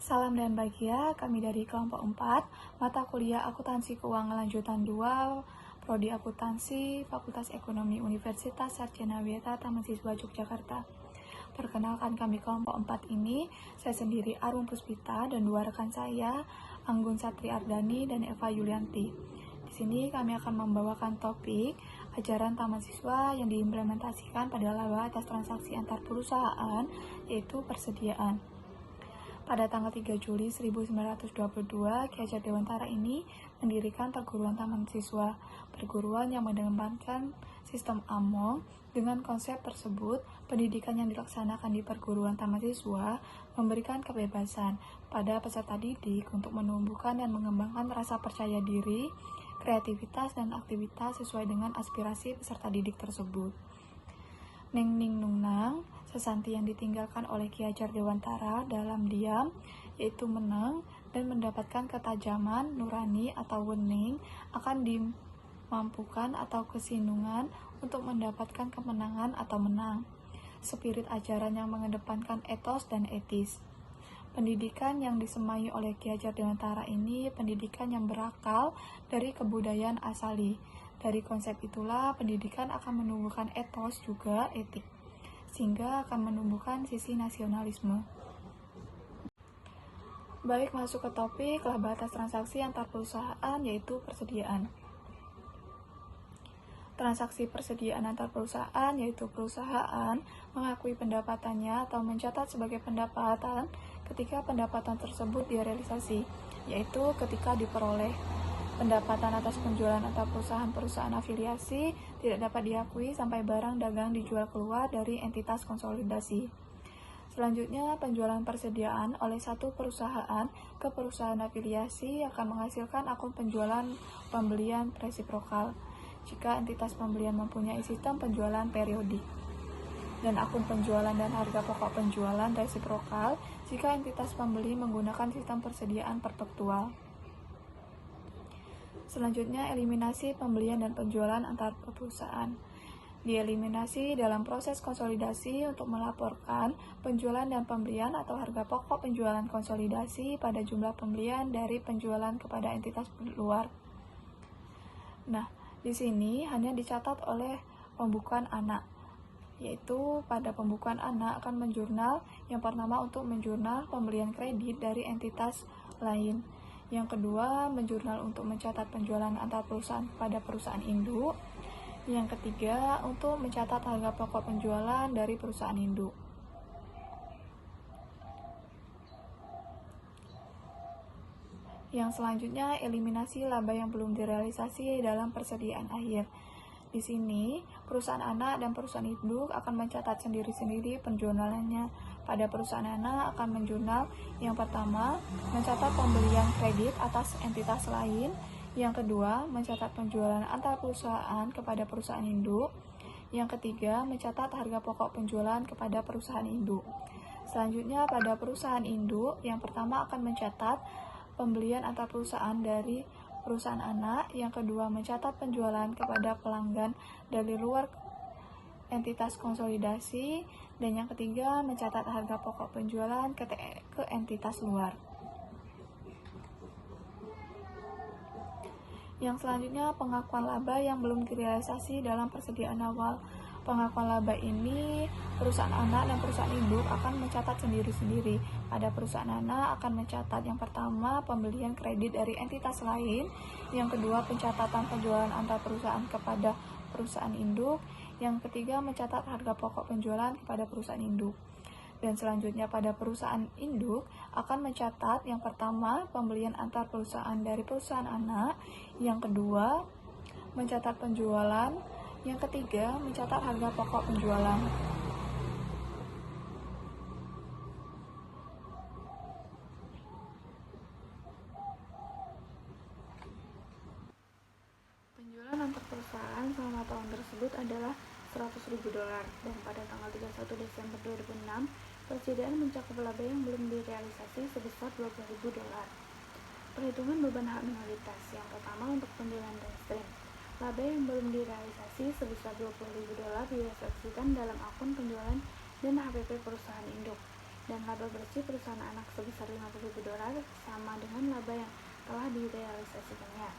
Salam dan bahagia, kami dari kelompok 4, mata kuliah Akuntansi Keuangan Lanjutan 2, Prodi Akuntansi, Fakultas Ekonomi Universitas Sarjana Wiyata Taman-Siswa Yogyakarta. Perkenalkan kami kelompok 4 ini, saya sendiri Arum Puspita dan dua rekan saya, Anggun Satri Ardani dan Eva Yulianti. Di sini kami akan membawakan topik ajaran taman siswa yang diimplementasikan pada laba atas transaksi antar perusahaan, yaitu persediaan. Pada tanggal 3 Juli 1922, Ki Hajar Dewantara ini mendirikan perguruan taman siswa, perguruan yang mengembangkan sistem AMO. Dengan konsep tersebut, pendidikan yang dilaksanakan di perguruan taman siswa memberikan kebebasan pada peserta didik untuk menumbuhkan dan mengembangkan rasa percaya diri, kreativitas, dan aktivitas sesuai dengan aspirasi peserta didik tersebut. Neng ning nung nang, sesanti yang ditinggalkan oleh Ki Hajar Dewantara dalam diam, yaitu menang dan mendapatkan ketajaman, nurani atau wening, akan dimampukan atau kesinungan untuk mendapatkan kemenangan atau menang. Spirit ajaran yang mengedepankan etos dan etis. Pendidikan yang disemai oleh Ki Hajar Dewantara ini pendidikan yang berakal dari kebudayaan asali. Dari konsep itulah pendidikan akan menumbuhkan etos juga etik, sehingga akan menumbuhkan sisi nasionalisme. Baik, masuk ke topik laba atas transaksi antar perusahaan, yaitu persediaan. Transaksi persediaan antar perusahaan, yaitu perusahaan mengakui pendapatannya atau mencatat sebagai pendapatan ketika pendapatan tersebut direalisasi, yaitu ketika diperoleh. Pendapatan atas penjualan antar perusahaan-perusahaan afiliasi tidak dapat diakui sampai barang dagang dijual keluar dari entitas konsolidasi. Selanjutnya, penjualan persediaan oleh satu perusahaan ke perusahaan afiliasi akan menghasilkan akun penjualan pembelian resiprokal jika entitas pembelian mempunyai sistem penjualan periodik, dan akun penjualan dan harga pokok penjualan resiprokal jika entitas pembeli menggunakan sistem persediaan perpetual. Selanjutnya, eliminasi pembelian dan penjualan antar perusahaan. Dieliminasi dalam proses konsolidasi untuk melaporkan penjualan dan pembelian atau harga pokok penjualan konsolidasi pada jumlah pembelian dari penjualan kepada entitas luar. Nah, di sini hanya dicatat oleh pembukuan anak, yaitu pada pembukuan anak akan menjurnal yang pertama untuk menjurnal pembelian kredit dari entitas lain. Yang kedua, menjurnal untuk mencatat penjualan antar perusahaan pada perusahaan induk. Yang ketiga, untuk mencatat harga pokok penjualan dari perusahaan induk. Yang selanjutnya, eliminasi laba yang belum direalisasi dalam persediaan akhir. Di sini, perusahaan anak dan perusahaan induk akan mencatat sendiri-sendiri penjualannya. Pada perusahaan anak akan menjurnal yang pertama, mencatat pembelian kredit atas entitas lain. Yang kedua, mencatat penjualan antar perusahaan kepada perusahaan induk. Yang ketiga, mencatat harga pokok penjualan kepada perusahaan induk. Selanjutnya, pada perusahaan induk, yang pertama akan mencatat pembelian antar perusahaan dari perusahaan anak, yang kedua mencatat penjualan kepada pelanggan dari luar entitas konsolidasi, dan yang ketiga mencatat harga pokok penjualan ke entitas luar. Yang selanjutnya, pengakuan laba yang belum direalisasi dalam persediaan awal. Pengakuan laba ini, perusahaan anak dan perusahaan induk akan mencatat sendiri-sendiri. Pada perusahaan anak akan mencatat yang pertama pembelian kredit dari entitas lain, yang kedua pencatatan penjualan antar perusahaan kepada perusahaan induk, yang ketiga mencatat harga pokok penjualan kepada perusahaan induk. Dan selanjutnya pada perusahaan induk akan mencatat yang pertama pembelian antar perusahaan dari perusahaan anak, yang kedua mencatat penjualan, yang ketiga mencatat harga pokok penjualan. Penjualan antar perusahaan selama tahun tersebut adalah $100.000, dan pada tanggal 31 Desember 2006, persediaan mencakup laba yang belum direalisasi sebesar $20.000. Perhitungan beban hak minoritas. Yang pertama, untuk penjualan downstream, laba yang belum direalisasi sebesar $20.000 direfleksikan dalam akun penjualan dan HPP perusahaan induk. dan laba bersih perusahaan anak sebesar $50.000 sama dengan laba yang telah direalisasikannya.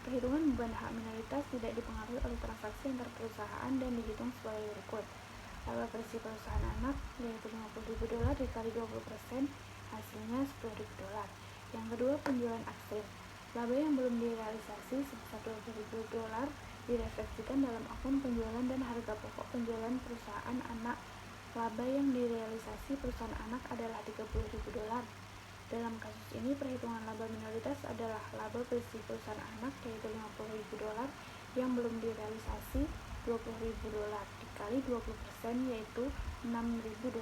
Perhitungan beban hak minoritas tidak dipengaruhi oleh transaksi antar perusahaan dan dihitung sebagai berikut. Laba bersih perusahaan anak yaitu $50.000 dikali 20%, hasilnya $10.000. Yang kedua, penjualan ekstrim. Laba yang belum direalisasi sebesar $20.000 direfleksikan dalam akun penjualan dan harga pokok penjualan perusahaan anak. Laba yang direalisasi perusahaan anak adalah $30.000. Dalam kasus ini, perhitungan laba minoritas adalah laba bersih perusahaan anak yaitu $50.000 yang belum direalisasi $20.000 dikali 20% yaitu $6.000.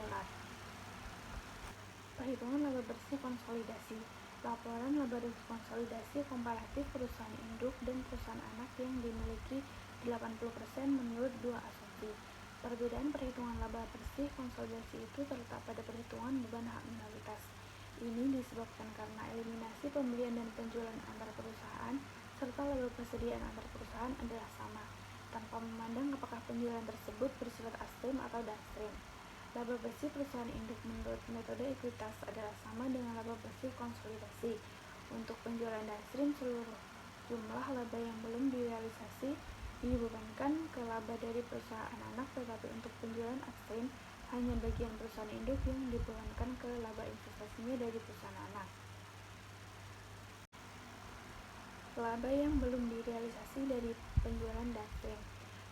Perhitungan laba bersih konsolidasi. Laporan laba bersih konsolidasi komparatif perusahaan induk dan perusahaan anak yang dimiliki 80% menurut dua asumsi. Perbedaan perhitungan laba bersih konsolidasi itu terletak pada perhitungan beban hak minoritas. Ini disebabkan karena eliminasi pembelian dan penjualan antar perusahaan serta laba persediaan antar perusahaan adalah sama, tanpa memandang apakah penjualan tersebut bersifat upstream atau downstream. Laba bersih perusahaan induk menurut metode ekuitas adalah sama dengan laba bersih konsolidasi. Untuk penjualan downstream, seluruh jumlah laba yang belum direalisasi dibebankan ke laba dari perusahaan anak, tetapi untuk penjualan upstream, hanya bagian perusahaan induk yang dibebankan ke laba investasinya dari perusahaan anak. Laba yang belum direalisasi dari penjualan downstream.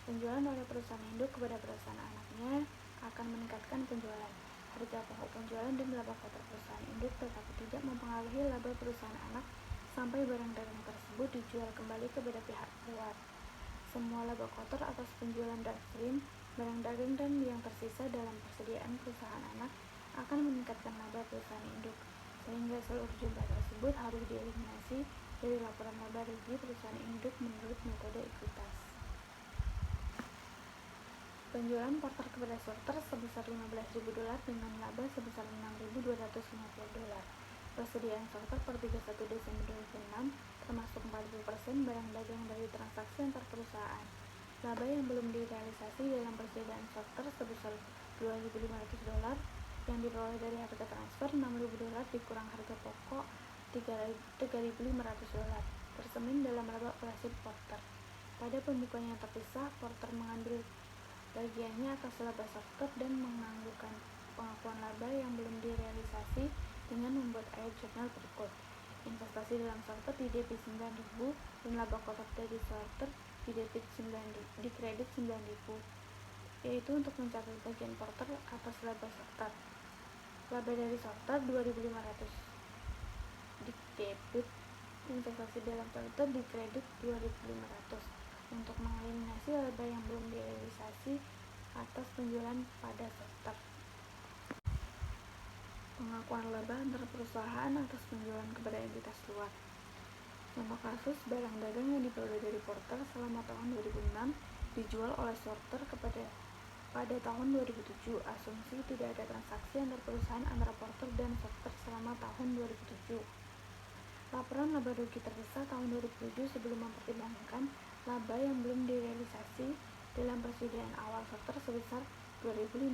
Penjualan oleh perusahaan induk kepada perusahaan anaknya akan meningkatkan penjualan, harga pokok penjualan, dan laba kotor perusahaan induk, tetapi tidak mempengaruhi laba perusahaan anak sampai barang dagang tersebut dijual kembali kepada pihak luar. Semua laba kotor atas penjualan downstream, barang dagang, dan yang tersisa dalam persediaan perusahaan anak akan meningkatkan laba perusahaan induk, sehingga seluruh jumlah tersebut harus dieliminasi dari laporan laba rugi perusahaan induk menurut metode ekuitas. Penjualan porter kepada sorter sebesar $15.000 dengan laba sebesar $6.250. Persediaan sorter per 31 Desember 2006 termasuk 40% barang dagang dari transaksi antar perusahaan. Laba yang belum direalisasi dalam persediaan sorter sebesar $2.500 yang diperoleh dari harga transfer $6.000 dikurang harga pokok $3.500 tersemin dalam laba operasi porter. Pada pembukuan yang terpisah, porter mengambil bagiannya atas laba sorter dan menganggurkan pengakuan laba yang belum direalisasi dengan membuat ayat jurnal berikut. Investasi dalam sorter di debit 9.000 dan laba kotor dari sorter di kredit 9.000, yaitu untuk mencatat bagian porter atas laba sorter. Laba dari sorter 2.500 di debit, investasi dalam sorter di kredit 2.500 untuk mengeliminasi laba yang belum direalisasi atas penjualan pada sorter. Pengakuan laba antar perusahaan atas penjualan kepada entitas luar. Contoh kasus, barang dagang yang diperoleh dari porter selama tahun 2006 dijual oleh sorter pada tahun 2007. Asumsi tidak ada transaksi antar perusahaan antara porter dan sorter selama tahun 2007. Laporan laba rugi terpisah tahun 2007 sebelum mempertimbangkan laba yang belum direalisasi dalam persediaan awal sorter sebesar $2.500.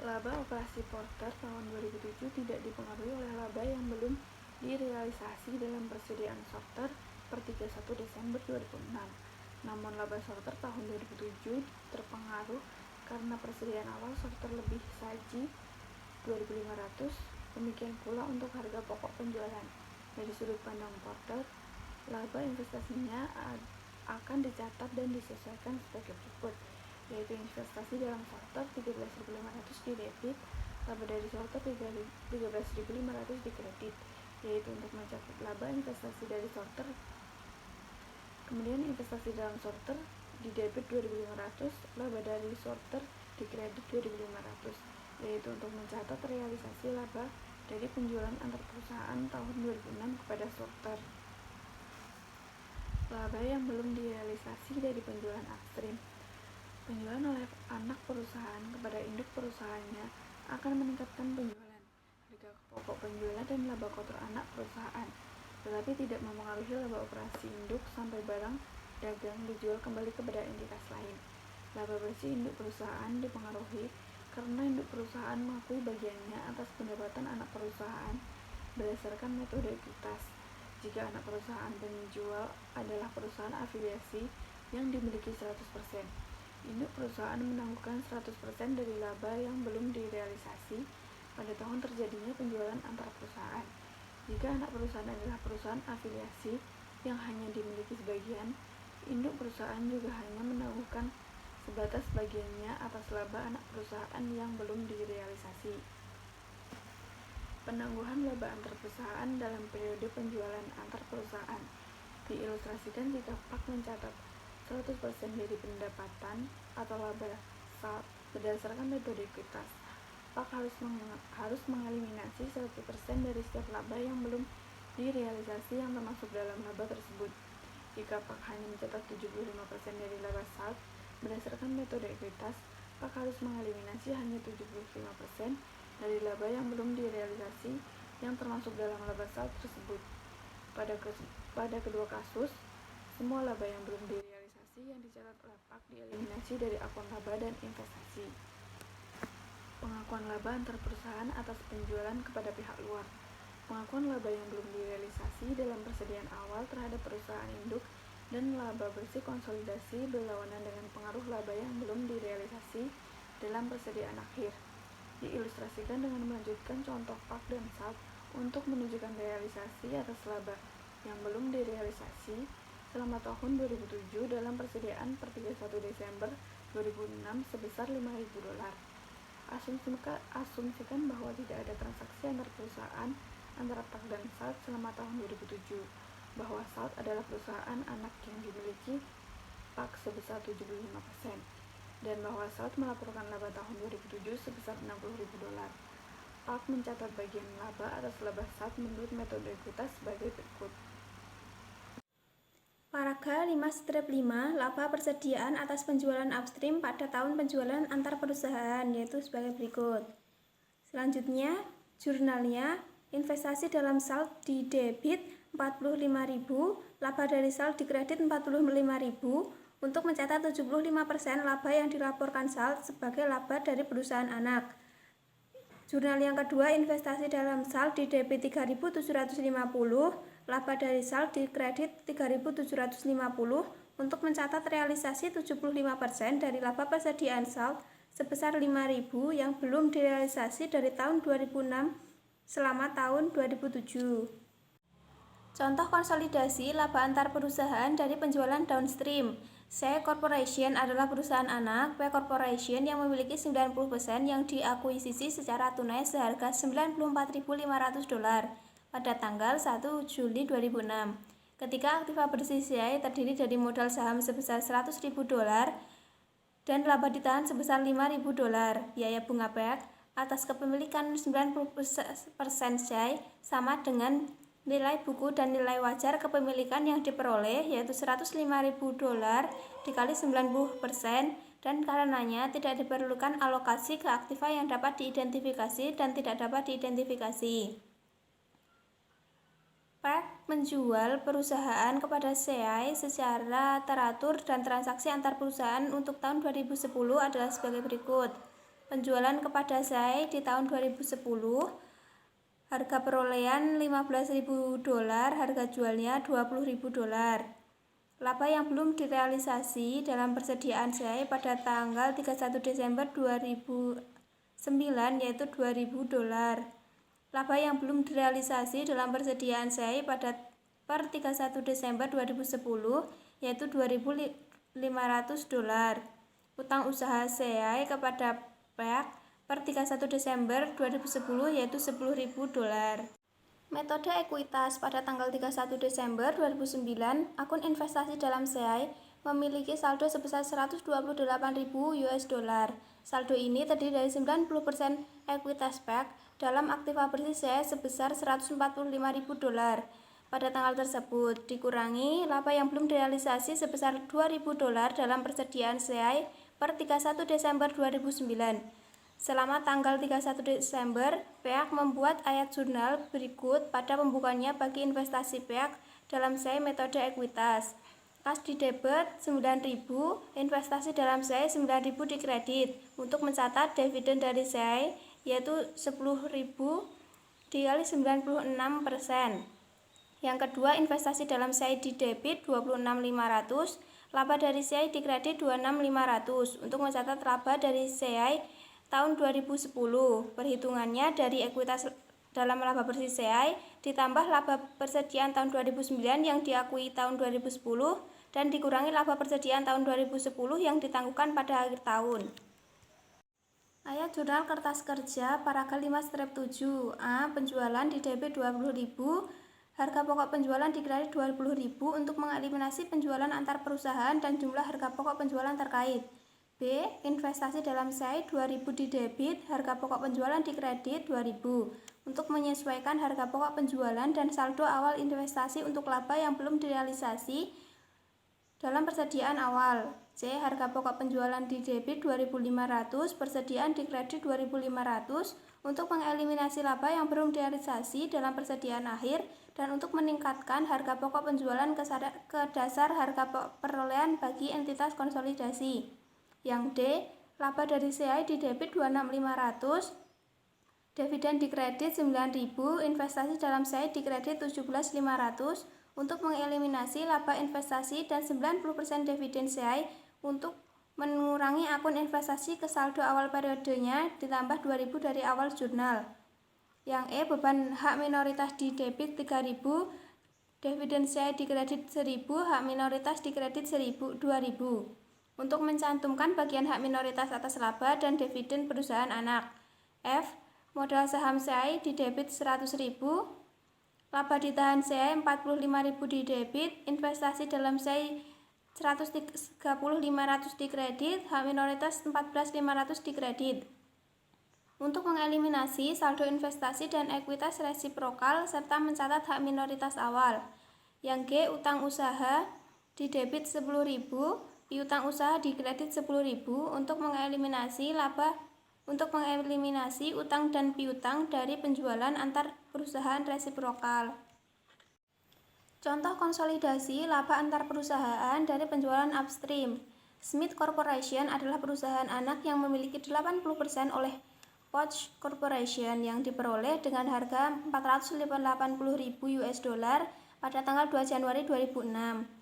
Laba operasi porter tahun 2007 tidak dipengaruhi oleh laba yang belum direalisasi dalam persediaan sorter per 31 Desember 2006. Namun laba sorter tahun 2007 terpengaruh karena persediaan awal sorter lebih saji $2.500. Demikian pula untuk harga pokok penjualan. Dari sudut pandang porter, laba investasinya akan dicatat dan disesuaikan sebagai berikut, yaitu investasi dalam sorter $13.500 di debit, laba dari sorter $13.500 di kredit, yaitu untuk mencatat laba investasi dari sorter. Kemudian investasi dalam sorter di debit $2.500, laba dari sorter di kredit $2.500, yaitu untuk mencatat realisasi laba dari penjualan antar perusahaan tahun 2006 kepada sorter. Laba yang belum direalisasi dari penjualan upstream. Penjualan oleh anak perusahaan kepada induk perusahaannya akan meningkatkan penjualan, harga pokok penjualan, dan laba kotor anak perusahaan, tetapi tidak mempengaruhi laba operasi induk sampai barang dagang dijual kembali kepada entitas lain. Laba bersih induk perusahaan dipengaruhi karena induk perusahaan mengakui bagiannya atas pendapatan anak perusahaan berdasarkan metode ekuitas. Jika anak perusahaan penjual adalah perusahaan afiliasi yang dimiliki 100%, induk perusahaan menangguhkan 100% dari laba yang belum direalisasi pada tahun terjadinya penjualan antar perusahaan. Jika anak perusahaan adalah perusahaan afiliasi yang hanya dimiliki sebagian, induk perusahaan juga hanya menangguhkan sebatas bagiannya atas laba anak perusahaan yang belum direalisasi. Penangguhan laba antar perusahaan dalam periode penjualan antar perusahaan diilustrasikan jika PAK mencatat 100% dari pendapatan atau laba SALT berdasarkan metode ekuitas. PAK harus mengeliminasi 100% dari setiap laba yang belum direalisasi yang termasuk dalam laba tersebut. Jika PAK hanya mencatat 75% dari laba SALT berdasarkan metode ekuitas, PAK harus mengeliminasi hanya 75% dari laba yang belum direalisasi yang termasuk dalam laba SALT tersebut. Pada kedua kasus, semua laba yang belum direalisasi yang dicatat oleh PAK dieliminasi dari akun laba dan investasi. Pengakuan laba antar perusahaan atas penjualan kepada pihak luar. Pengakuan laba yang belum direalisasi dalam persediaan awal terhadap perusahaan induk dan laba bersih konsolidasi berlawanan dengan pengaruh laba yang belum direalisasi dalam persediaan akhir. Diilustrasikan dengan melanjutkan contoh PAK dan SALT untuk menunjukkan realisasi atas laba yang belum direalisasi selama tahun 2007 dalam persediaan per 31 Desember 2006 sebesar $5.000. Asumsikan bahwa tidak ada transaksi antar perusahaan antara PAK dan SALT selama tahun 2007, bahwa SALT adalah perusahaan anak yang dimiliki PAK sebesar 75%, dan bahwa SALT melaporkan laba tahun 2007 sebesar $60.000. PAK mencatat bagian laba atas laba SALT menurut metode ekuitas sebagai berikut. Paragraf 5-5 laba persediaan atas penjualan upstream pada tahun penjualan antar perusahaan, yaitu sebagai berikut. Selanjutnya, jurnalnya investasi dalam SALT di debit 45.000, laba dari SALT dikredit 45.000 untuk mencatat 75% laba yang dilaporkan SALT sebagai laba dari perusahaan anak. Jurnal yang kedua, investasi dalam SALT di debit 3.750, laba dari SALT dikredit 3.750 untuk mencatat realisasi 75% dari laba persediaan SALT sebesar 5.000 yang belum direalisasi dari tahun 2006 selama tahun 2007. Contoh konsolidasi laba antar perusahaan dari penjualan downstream. C Corporation adalah perusahaan anak P Corporation yang memiliki 90% yang diakuisisi secara tunai seharga $94.500 pada tanggal 1 Juli 2006. Ketika aktiva bersih CI terdiri dari modal saham sebesar $100.000 dan laba ditahan sebesar $5.000, biaya bunga PAK atas kepemilikan 90% CI sama dengan nilai buku dan nilai wajar kepemilikan yang diperoleh, yaitu $105.000 dikali 90%, dan karenanya tidak diperlukan alokasi ke aktiva yang dapat diidentifikasi dan tidak dapat diidentifikasi. PAK menjual perusahaan kepada CI secara teratur dan transaksi antar perusahaan untuk tahun 2010 adalah sebagai berikut. Penjualan kepada CI di tahun 2010, harga perolehan $15.000, harga jualnya $20.000. Laba yang belum direalisasi dalam persediaan CI pada tanggal 31 Desember 2009 yaitu $2.000. Laba yang belum direalisasi dalam persediaan CI pada per 31 Desember 2010 yaitu $2.500. Utang usaha CI kepada PAK per 31 Desember 2010 yaitu $10.000. Metode ekuitas pada tanggal 31 Desember 2009, akun investasi dalam CI memiliki saldo sebesar $128.000. Saldo ini terdiri dari 90% ekuitas PAK dalam aktiva bersih CI sebesar $145.000 pada tanggal tersebut, dikurangi laba yang belum direalisasi sebesar $2.000 dalam persediaan CI per 31 Desember 2009. Selama tanggal 31 Desember, PAK membuat ayat jurnal berikut pada pembukanya bagi investasi PAK dalam CI metode ekuitas. Kas di debit 9.000, investasi dalam SEI 9.000 dikredit untuk mencatat dividen dari SEI yaitu 10.000 dikali 96%. Yang kedua, investasi dalam SEI di debit 26.500, laba dari SEI dikredit 26.500 untuk mencatat laba dari SEI tahun 2010. Perhitungannya dari ekuitas dalam laba bersih SEI ditambah laba persediaan tahun 2009 yang diakui tahun 2010 dan dikurangi laba persediaan tahun 2010 yang ditangguhkan pada akhir tahun. Ayat jurnal kertas kerja paragraf 5-7. A. Penjualan di debit 20.000, harga pokok penjualan dikredit 20.000 untuk mengeliminasi penjualan antar perusahaan dan jumlah harga pokok penjualan terkait. B. Investasi dalam SEI 2.000 di debit, harga pokok penjualan dikredit 2.000 untuk menyesuaikan harga pokok penjualan dan saldo awal investasi untuk laba yang belum direalisasi dalam persediaan awal. C. Harga pokok penjualan di debit 2.500, persediaan dikredit 2.500 untuk mengeliminasi laba yang belum direalisasi dalam persediaan akhir dan untuk meningkatkan harga pokok penjualan ke dasar harga perolehan bagi entitas konsolidasi. Yang D. Laba dari SEI di debit 26.500, dividen dikredit 9.000, investasi dalam SEI dikredit 17.500 untuk mengeliminasi laba investasi dan 90% dividen SEI untuk mengurangi akun investasi ke saldo awal periodenya ditambah 2.000 dari awal jurnal. Yang E. Beban hak minoritas di debit 3.000, dividen SEI dikredit 1.000, hak minoritas dikredit 2.000 untuk mencantumkan bagian hak minoritas atas laba dan dividen perusahaan anak. F. Modal saham SEI di debit 100.000, laba ditahan SEI 45.000 di debit, investasi dalam SEI 130.500 dikredit, hak minoritas 14.500 dikredit. Untuk mengeliminasi saldo investasi dan ekuitas resiprokal serta mencatat hak minoritas awal. Yang G. Utang usaha di debit 10.000, piutang usaha dikredit 10.000 untuk mengeliminasi utang dan piutang dari penjualan antar perusahaan resiprokal. Contoh konsolidasi laba antar perusahaan dari penjualan upstream. Smith Corporation adalah perusahaan anak yang memiliki 80% oleh Porsche Corporation yang diperoleh dengan harga 480.000 US dollar pada tanggal 2 Januari 2006.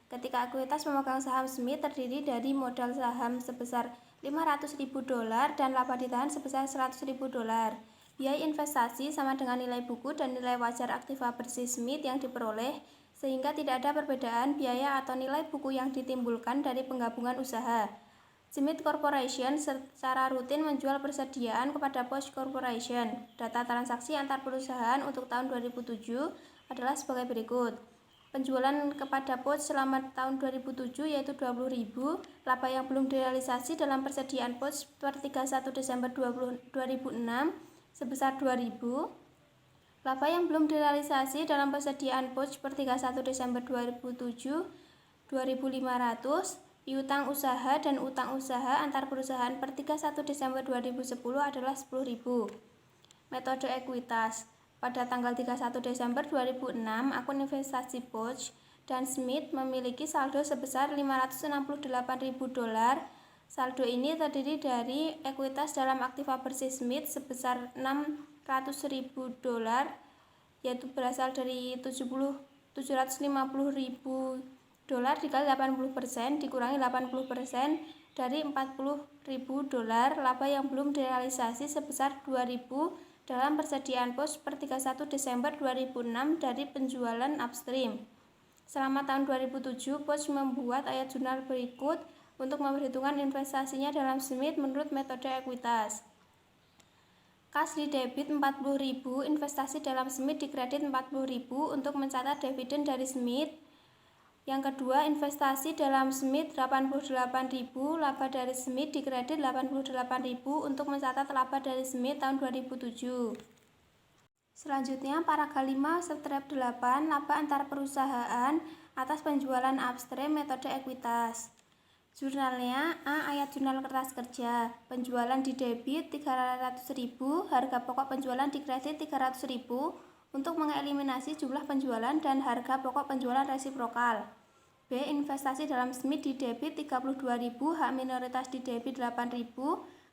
Ketika ekuitas memegang saham Smith terdiri dari modal saham sebesar 500.000 dolar dan laba ditahan sebesar 100.000 dolar. Biaya investasi sama dengan nilai buku dan nilai wajar aktiva bersih Smith yang diperoleh, sehingga tidak ada perbedaan biaya atau nilai buku yang ditimbulkan dari penggabungan usaha. Smith Corporation secara rutin menjual persediaan kepada Porsche Corporation. Data transaksi antar perusahaan untuk tahun 2007 adalah sebagai berikut. Penjualan kepada Porsche selama tahun 2007 yaitu 20.000, laba yang belum direalisasi dalam persediaan Porsche per 31 Desember 2006 sebesar 2.000. Laba yang belum direalisasi dalam persediaan Porsche per 31 Desember 2007, 2.500, piutang usaha dan utang usaha antar perusahaan per 31 Desember 2010 adalah 10.000. Metode ekuitas. Pada tanggal 31 Desember 2006, akun investasi Porsche dan Smith memiliki saldo sebesar 568.000 dolar. Saldo ini terdiri dari ekuitas dalam aktiva bersih Smith sebesar 600.000 dolar, yaitu berasal dari 750.000 dolar dikali 80% dikurangi 80% dari 40.000 dolar laba yang belum direalisasi sebesar 2.000 dalam persediaan Porsche per 31 Desember 2006 dari penjualan upstream. Selama tahun 2007, Porsche membuat ayat jurnal berikut untuk memperhitungkan investasinya dalam Smith menurut metode ekuitas. Kas di debit 40.000, investasi dalam Smith dikredit 40.000 untuk mencatat dividen dari Smith. Yang kedua, investasi dalam Smith 88.000, laba dari Smith dikredit 88.000 untuk mencatat laba dari Smith tahun 2007. Selanjutnya, paragraf 5/8, laba antar perusahaan atas penjualan upstream metode ekuitas. Jurnalnya A. Ayat jurnal kertas kerja. Penjualan di debit 300.000, harga pokok penjualan dikredit 300.000 untuk mengeliminasi jumlah penjualan dan harga pokok penjualan resiprokal. B. Investasi dalam Smith di debit 32.000, hak minoritas di debit 8.000,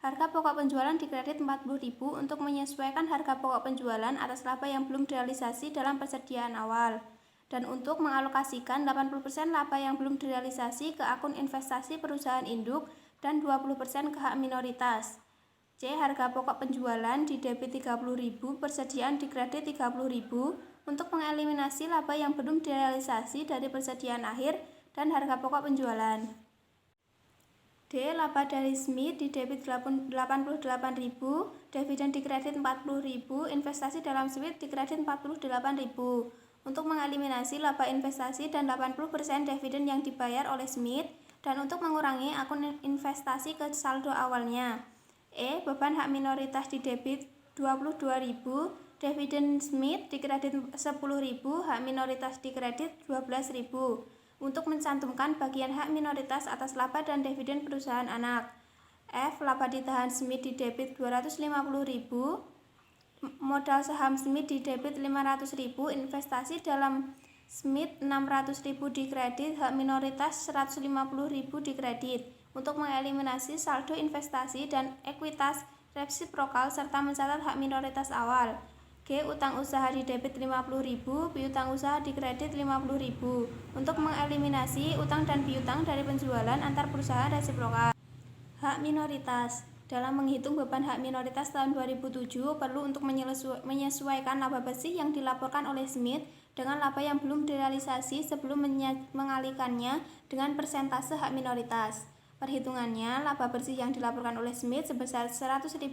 harga pokok penjualan di kredit 40.000 untuk menyesuaikan harga pokok penjualan atas laba yang belum direalisasi dalam persediaan awal. Dan untuk mengalokasikan 80% laba yang belum direalisasi ke akun investasi perusahaan induk dan 20% ke hak minoritas. C. Harga pokok penjualan di debit 30.000, persediaan di kredit 30.000 untuk mengeliminasi laba yang belum direalisasi dari persediaan akhir dan harga pokok penjualan. D. Laba dari Smith di debit 88.000, dividen di kredit 40.000, investasi dalam Smith di kredit 48.000 untuk mengeliminasi laba investasi dan 80% dividen yang dibayar oleh Smith dan untuk mengurangi akun investasi ke saldo awalnya. E. Beban hak minoritas di debit 22.000, dividen Smith di kredit 10.000, hak minoritas di kredit 12.000 untuk mencantumkan bagian hak minoritas atas laba dan dividen perusahaan anak. F. Laba ditahan Smith di debit 250.000, modal saham Smith di debit 500.000, investasi dalam Smith 600.000 di kredit, hak minoritas 150.000 di kredit untuk mengeliminasi saldo investasi dan ekuitas resiprokal serta mencatat hak minoritas awal. G. Utang usaha di debit 50.000, piutang usaha di kredit 50.000 untuk mengeliminasi utang dan piutang dari penjualan antar perusahaan resiprokal. Hak minoritas. Dalam menghitung beban hak minoritas tahun 2007 perlu untuk menyesuaikan laba bersih yang dilaporkan oleh Smith dengan laba yang belum direalisasi sebelum mengalihkannya dengan persentase hak minoritas. Perhitungannya, laba bersih yang dilaporkan oleh Smith sebesar $100.000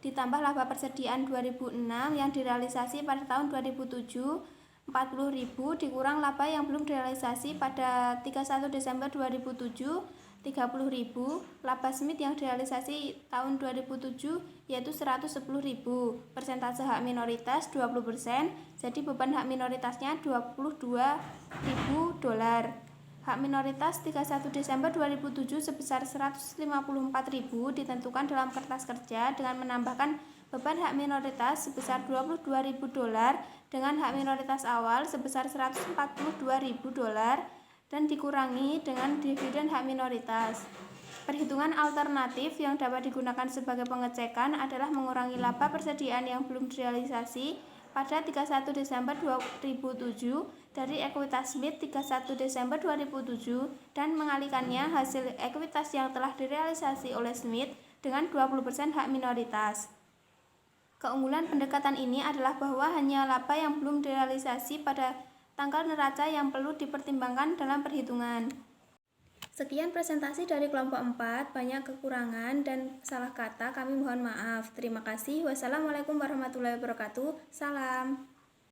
ditambah laba persediaan 2006 yang direalisasi pada tahun 2007 40.000 dikurang laba yang belum direalisasi pada 31 Desember 2007 30.000, laba Smith yang direalisasi tahun 2007 yaitu 110.000, persentase hak minoritas 20%, jadi beban hak minoritasnya $22.000. Hak minoritas 31 Desember 2007 sebesar 154.000 ditentukan dalam kertas kerja dengan menambahkan beban hak minoritas sebesar $22.000 dengan hak minoritas awal sebesar $142.000 dan dikurangi dengan dividen hak minoritas. Perhitungan alternatif yang dapat digunakan sebagai pengecekan adalah mengurangi laba persediaan yang belum direalisasi pada 31 Desember 2007 dari ekuitas Smith 31 Desember 2007 dan mengalihkannya hasil ekuitas yang telah direalisasi oleh Smith dengan 20% hak minoritas. Keunggulan pendekatan ini adalah bahwa hanya laba yang belum direalisasi pada tanggal neraca yang perlu dipertimbangkan dalam perhitungan. Sekian presentasi dari kelompok 4, banyak kekurangan dan salah kata, kami mohon maaf. Terima kasih. Wassalamualaikum warahmatullahi wabarakatuh. Salam.